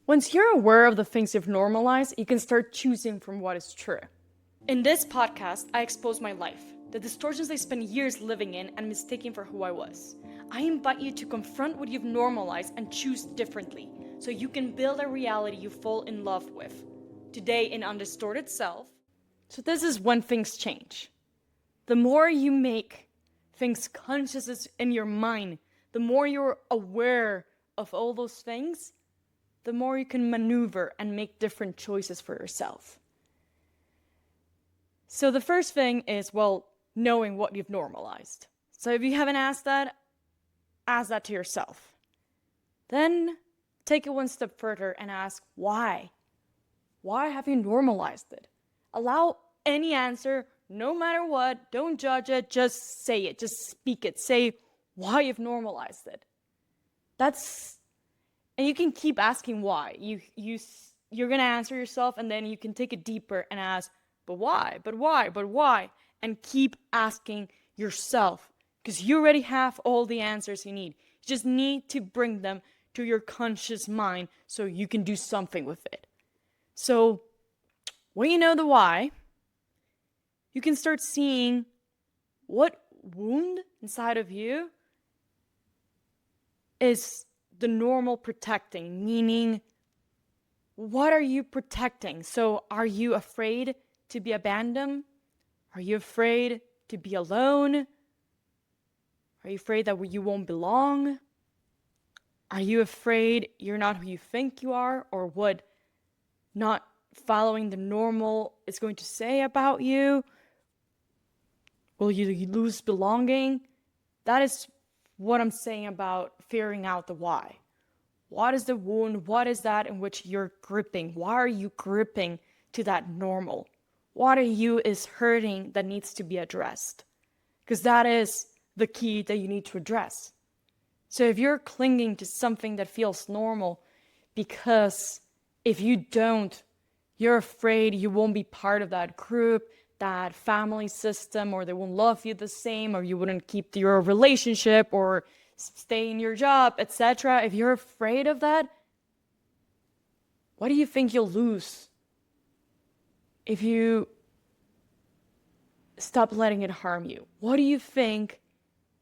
Once you're aware of the things you've normalized, you can start choosing from what is true. In this podcast, I expose my life, the distortions I spent years living in and mistaking for who I was. I invite you to confront what you've normalized and choose differently, so you can build a reality you fall in love with. Today in Undistorted Self. So this is when things change. The more you make things conscious in your mind, the more you're aware of all those things, the more you can maneuver and make different choices for yourself. So the first thing is, knowing what you've normalized. So if you haven't asked that, ask that to yourself. Then take it one step further and ask why. Why have you normalized it? Allow any answer, no matter what. Don't judge it. Just say it. Just speak it. Say why you've normalized it. And you can keep asking why. You're gonna answer yourself, and then you can take it deeper and ask, but why? But why? But why? And keep asking yourself, because you already have all the answers you need. You just need to bring them to your conscious mind so you can do something with it. So when you know the why, you can start seeing what wound inside of you is the normal protecting, meaning what are you protecting? So are you afraid to be abandoned? Are you afraid to be alone? Are you afraid that you won't belong? Are you afraid you're not who you think you are, or what not following the normal is going to say about you? Will you lose belonging? That is what I'm saying about figuring out the why. What is the wound? What is that in which you're gripping? Why are you gripping to that normal? What in you is hurting that needs to be addressed? Because that is the key that you need to address. So if you're clinging to something that feels normal because if you don't, you're afraid you won't be part of that group, that family system, or they won't love you the same, or you wouldn't keep your relationship or stay in your job, etc. If you're afraid of that, what do you think you'll lose if you stop letting it harm you? What do you think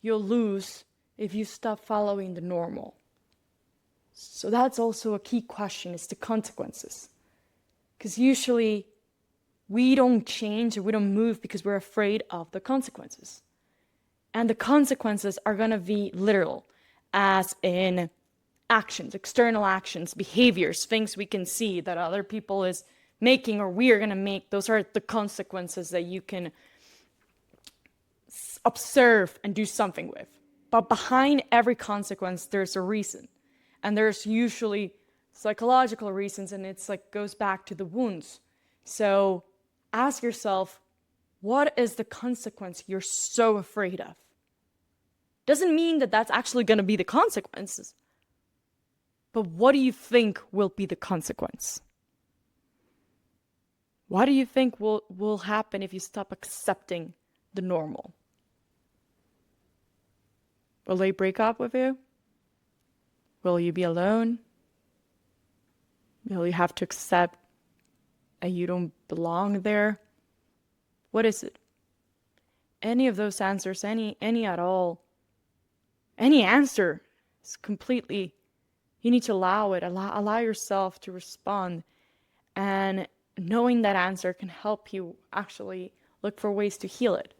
you'll lose if you stop following the normal? So that's also a key question, is the consequences. Because usually we don't change or we don't move because we're afraid of the consequences. And the consequences are going to be literal, as in actions, external actions, behaviors, things we can see that other people is making or we are going to make. Those are the consequences that you can observe and do something with. But behind every consequence, there's a reason. And there's usually psychological reasons, and it's like goes back to the wounds. So ask yourself, what is the consequence you're so afraid of? Doesn't mean that that's actually going to be the consequences. But what do you think will be the consequence? What do you think will happen if you stop accepting the normal? Will they break up with you? Will you be alone? Will you have to accept that you don't belong there? What is it? Any of those answers, any at all, any answer is completely, you need to allow it, allow yourself to respond. And knowing that answer can help you actually look for ways to heal it.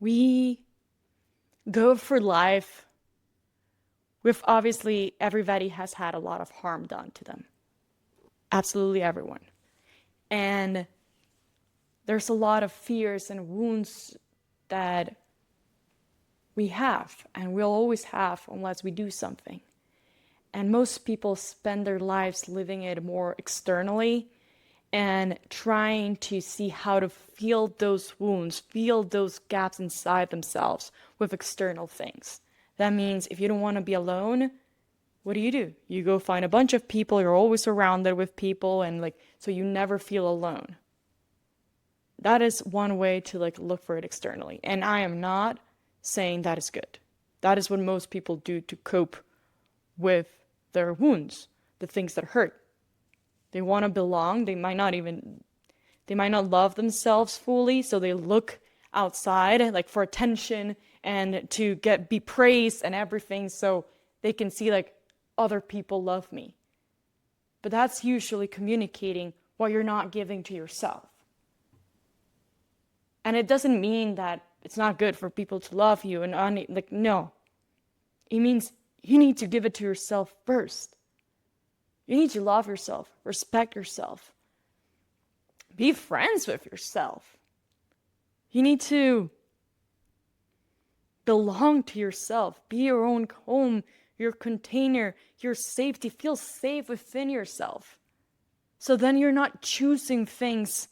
We go for life with, obviously, everybody has had a lot of harm done to them. Absolutely everyone. And there's a lot of fears and wounds that we have, and we'll always have unless we do something. And most people spend their lives living it more externally and trying to see how to feel those wounds, feel those gaps inside themselves with external things. That means if you don't want to be alone, what do? You go find a bunch of people, you're always surrounded with people, and so you never feel alone. That is one way to look for it externally. And I am not saying that is good. That is what most people do to cope with their wounds. the things that hurt. They want to belong. They might not love themselves fully, so they look outside like for attention and to be praised and everything, so they can see like other people love me. But that's usually communicating what you're not giving to yourself. And it doesn't mean that it's not good for people to love you and like, no. It means you need to give it to yourself first. You need to love yourself, respect yourself, be friends with yourself. You need to belong to yourself, be your own home, your container, your safety. Feel safe within yourself. So then you're not choosing things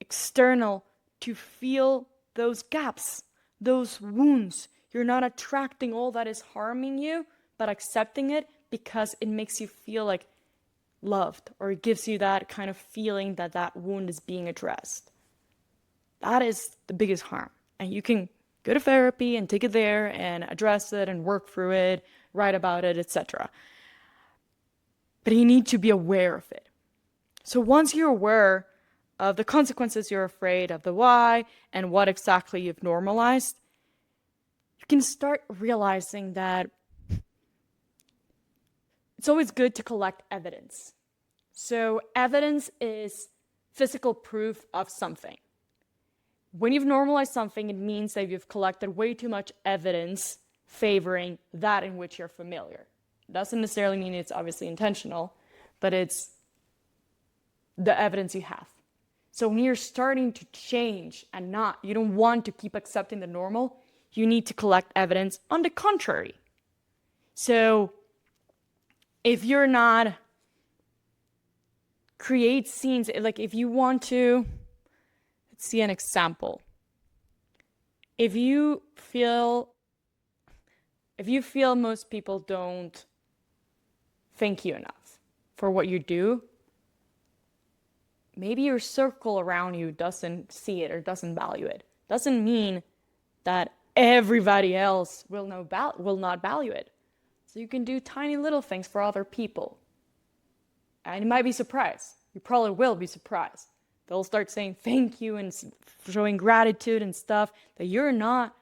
external to fill those gaps, those wounds. You're not attracting all that is harming you, but accepting it because it makes you feel like loved, or it gives you that kind of feeling that that wound is being addressed. That is the biggest harm. And you can go to therapy and take it there and address it and work through it, write about it, etc. But you need to be aware of it. So once you're aware of the consequences you're afraid of, the why, and what exactly you've normalized, you can start realizing that it's always good to collect evidence. So evidence is physical proof of something. When you've normalized something, it means that you've collected way too much evidence favoring that in which you're familiar. It doesn't necessarily mean it's obviously intentional, but it's the evidence you have. So when you're starting to change and you don't want to keep accepting the normal, you need to collect evidence on the contrary. So if you're not create scenes, like if you want to, let's see an example. If you feel most people don't thank you enough for what you do, maybe your circle around you doesn't see it or doesn't value it. Doesn't mean that everybody else will not value it. So you can do tiny little things for other people. And you might be surprised. You probably will be surprised. They'll start saying thank you and showing gratitude and stuff that you're not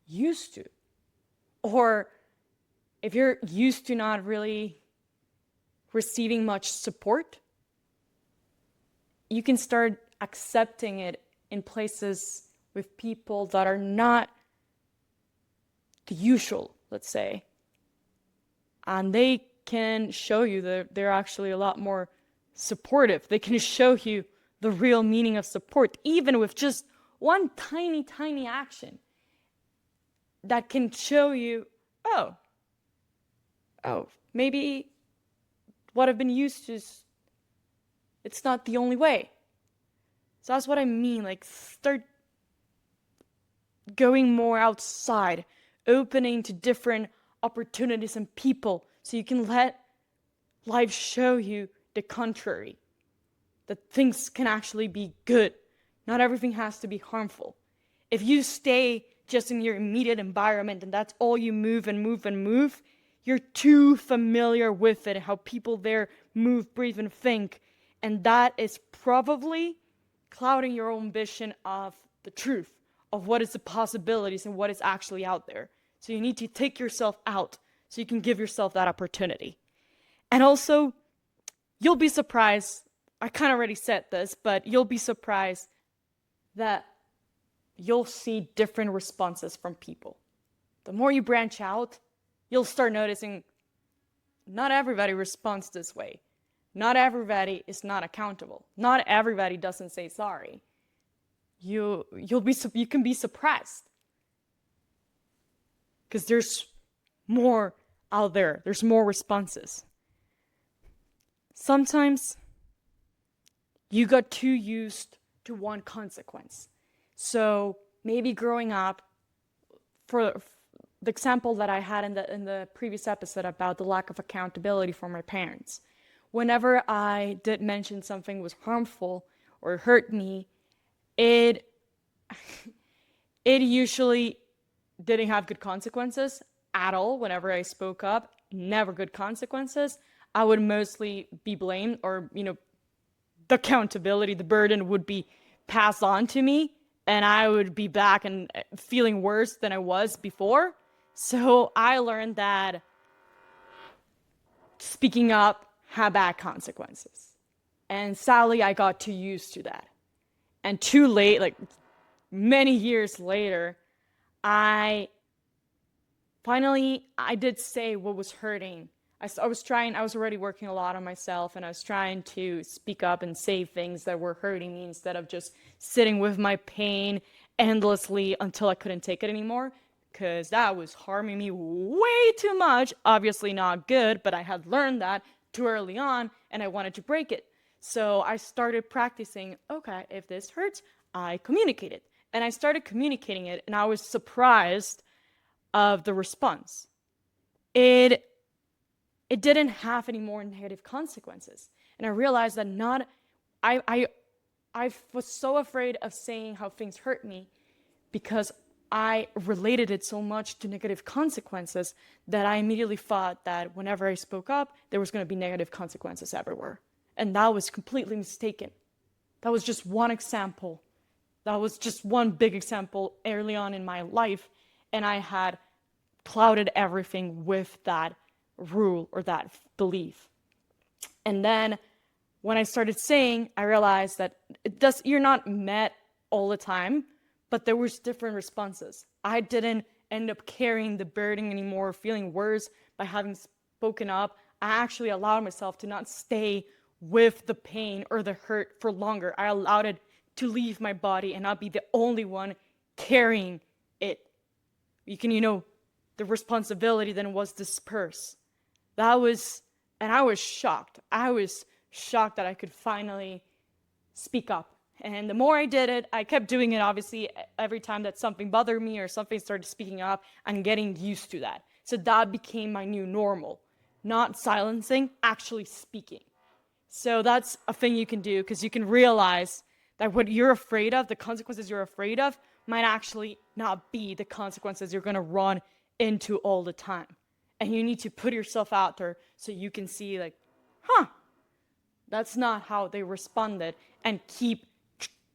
used to. Or if you're used to not really receiving much support, you can start accepting it in places with people that are not the usual, let's say. And they can show you that they're actually a lot more supportive. They can show you the real meaning of support, even with just one tiny, tiny action that can show you, oh, maybe what I've been used to is, it's not the only way. So that's what I mean, like start going more outside, opening to different opportunities and people, so you can let life show you the contrary, that things can actually be good. Not everything has to be harmful. If you stay just in your immediate environment and that's all you move and move and move, you're too familiar with it, how people there move, breathe, and think. And that is probably clouding your own vision of the truth, of what is the possibilities and what is actually out there. So you need to take yourself out so you can give yourself that opportunity. And also, you'll be surprised, I kind of already said this, but you'll be surprised that you'll see different responses from people. The more you branch out, you'll start noticing not everybody responds this way. Not everybody is not accountable. Not everybody doesn't say sorry. You can be surprised because there's more out there. There's more responses. Sometimes you got too used to one consequence. So maybe growing up, for the example that I had in the previous episode about the lack of accountability from my parents, whenever I did mention something was harmful or hurt me, it usually didn't have good consequences at all. Whenever I spoke up, never good consequences. I would mostly be blamed, or, the accountability, the burden would be passed on to me, and I would be back and feeling worse than I was before. So I learned that speaking up had bad consequences. And sadly, I got too used to that. And too late, like many years later, I I did say what was hurting. I was already working a lot on myself, and I was trying to speak up and say things that were hurting me instead of just sitting with my pain endlessly until I couldn't take it anymore, because that was harming me way too much. Obviously not good, but I had learned that too early on, and I wanted to break it. So I started practicing, okay, if this hurts, I communicate it. And I started communicating it, and I was surprised of the response. It didn't have any more negative consequences. And I realized that I was so afraid of saying how things hurt me because I related it so much to negative consequences that I immediately thought that whenever I spoke up, there was going to be negative consequences everywhere. And that was completely mistaken. That was just one example. That was just one big example early on in my life. And I had clouded everything with that rule or that belief. And then when I started saying, I realized that you're not met all the time, but there was different responses. I didn't end up carrying the burden anymore, feeling worse by having spoken up. I actually allowed myself to not stay with the pain or the hurt for longer. I allowed it to leave my body and not be the only one carrying it. The responsibility then was dispersed. And I was shocked. I was shocked that I could finally speak up. And the more I did it, I kept doing it, obviously, every time that something bothered me or something started speaking up, and getting used to that. So that became my new normal. Not silencing, actually speaking. So that's a thing you can do, because you can realize that what you're afraid of, the consequences you're afraid of, might actually not be the consequences you're going to run into all the time. And you need to put yourself out there so you can see, like, that's not how they responded, and keep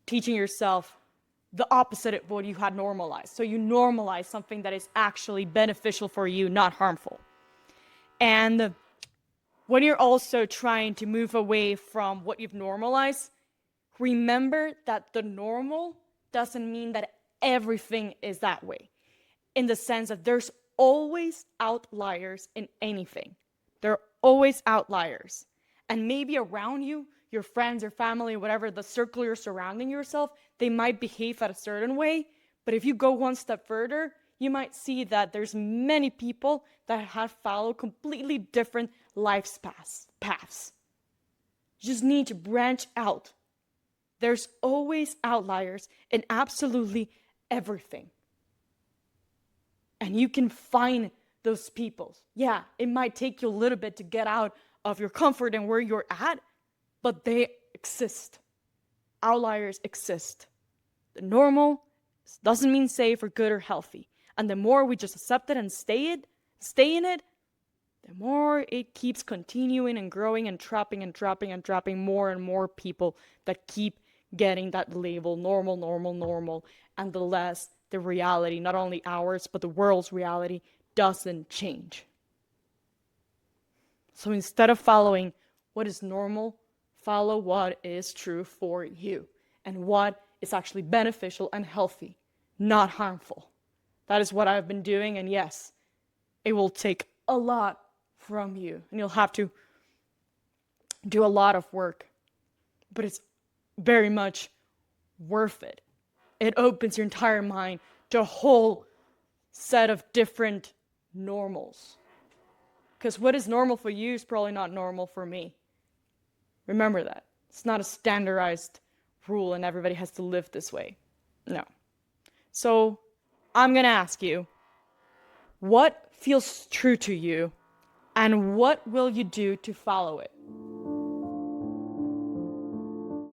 teaching yourself the opposite of what you had normalized. So you normalize something that is actually beneficial for you, not harmful. And when you're also trying to move away from what you've normalized, remember that the normal doesn't mean that everything is that way. In the sense that there's always outliers in anything. There are always outliers. And maybe around you, your friends, your family, whatever, the circle you're surrounding yourself, they might behave at a certain way. But if you go one step further, you might see that there's many people that have followed completely different life paths. You just need to branch out. There's always outliers in absolutely everything. And you can find those people. Yeah, it might take you a little bit to get out of your comfort and where you're at, but they exist. Outliers exist. The normal doesn't mean safe or good or healthy. And the more we just accept it and stay in it, the more it keeps continuing and growing and trapping more and more people that keep getting that label, normal, and the less the reality, not only ours, but the world's reality, doesn't change. So instead of following what is normal, follow what is true for you and what is actually beneficial and healthy, not harmful. That is what I've been doing, and yes, it will take a lot from you, and you'll have to do a lot of work, but it's very much worth it. It opens your entire mind to a whole set of different normals. Because what is normal for you is probably not normal for me. Remember that. It's not a standardized rule and everybody has to live this way. No. So I'm going to ask you, what feels true to you and what will you do to follow it?